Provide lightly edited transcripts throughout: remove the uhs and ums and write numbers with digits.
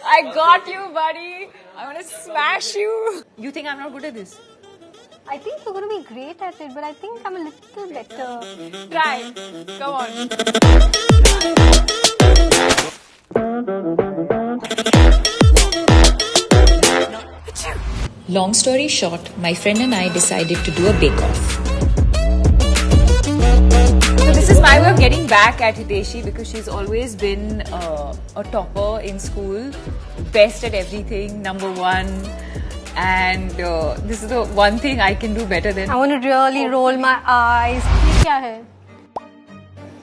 I got you, buddy. I want to smash you. You think I'm not good at this? I think you're going to be great at it, but I think I'm a little better. Try. Come on. Long story short, my friend and I decided to do a bake-off. So this is my way of getting back at Hiteshi because she's always been a topper in school, best at everything, number one. And this is the one thing I can do better than. I want to really roll my eyes. ये क्या है?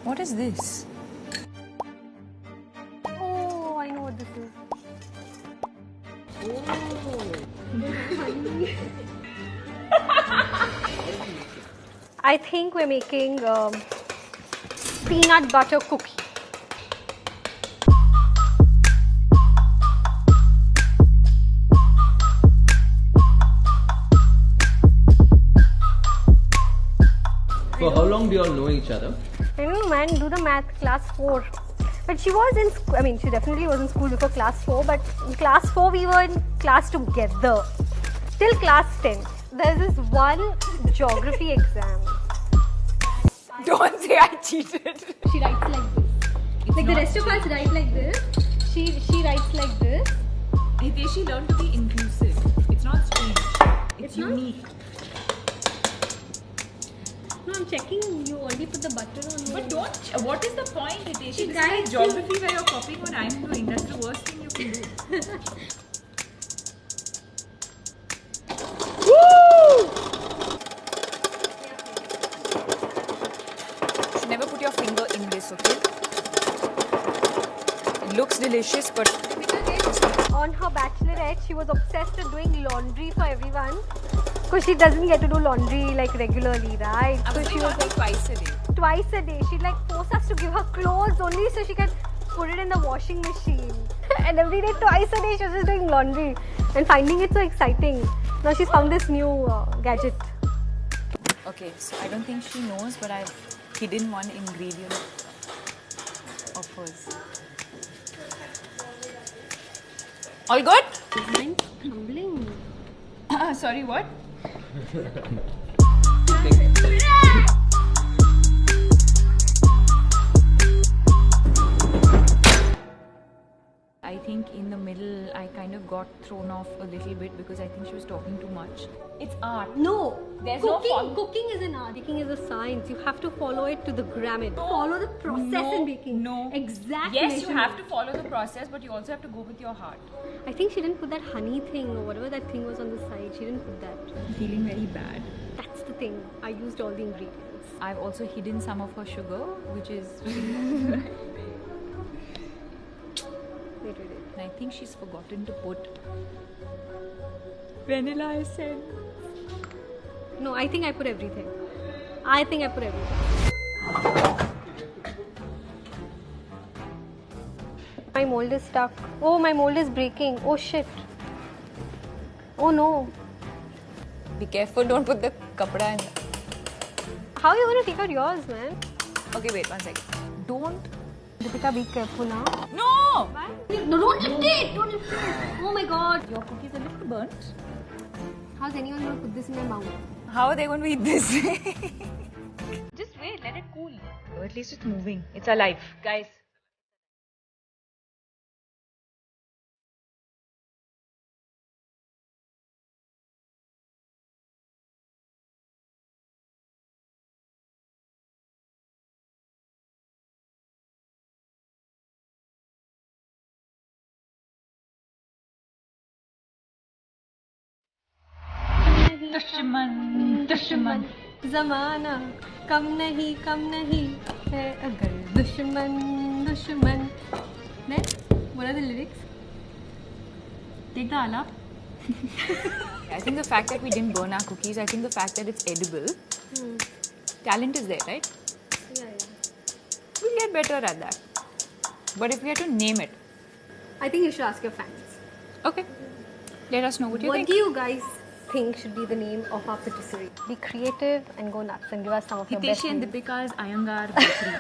What is this? Oh, I know what this is. I think we're making peanut butter cookie. So how long do you all know each other? I don't know, man. Do the math. Class 4. But she was in school. I mean, she definitely was in school before class 4. But in class 4, we were in class together. Till class 10. There's this one geography exam. Don't say I cheated. She writes like this. Like the rest of us write like this. She writes like this. Hiteshi learned to be inclusive. It's not strange. It's unique. No, I'm checking. You already put the butter on. But don't. What is the point, Hiteshi? This is guys, like geography where you're copying what I'm doing. That's the worst thing you can do. You should never put your finger in this, okay? It looks delicious, but On her bachelorette, she was obsessed with doing laundry for everyone. Because she doesn't get to do laundry like regularly, right? I was doing laundry twice a day. Twice a day. She'd like force us to give her clothes only so she can put it in the washing machine. And every day, twice a day, she was just doing laundry and finding it so exciting. Now she's found this new gadget. Okay, so I don't think she knows, but I've hidden one ingredient of hers. All good? Mine's crumbling. Sorry, what? I think in the middle I kind of got thrown off a little bit because I think she was talking too much. It's art. No, There's no cooking is an art. Baking is a science. You have to follow it to the grammar. Follow the process in baking. No. Exact Yes, you measurement. have to follow the process, but you also have to go with your heart. I think she didn't put that honey thing or whatever that thing was on the side. She didn't put that. I'm feeling very bad. That's the thing. I used all the ingredients. I've also hidden some of her sugar, which is. Wait. I think she's forgotten to put vanilla essence. No, I think I put everything. My mold is stuck. Oh, my mold is breaking. Oh shit. Oh no. Be careful, don't put the kapda in. How are you going to take out yours, man? Okay, wait, 1 second. Don't. Deepika, be careful now. No! No, don't lift it! Don't lift it! Oh my god. Your cookies are a little burnt. How's anyone going to put this in their mouth? How are they going to eat this? Just wait, let it cool. Or at least it's moving. It's alive. Guys. दुश्मन ज़माना कम नहीं है अगर दुश्मन. Then, what are the lyrics? Take the alap. I think the fact that we didn't burn our cookies, I think the fact that it's edible, talent is there, right? Yeah. We'll get better at that. But if we had to name it, I think you should ask your fans. okay, let us know what you What think. do you guys think should be the name of our patisserie? Be creative and go nuts and give us some of your best Hiteshi and names. Deepika's Iyengar Bakery.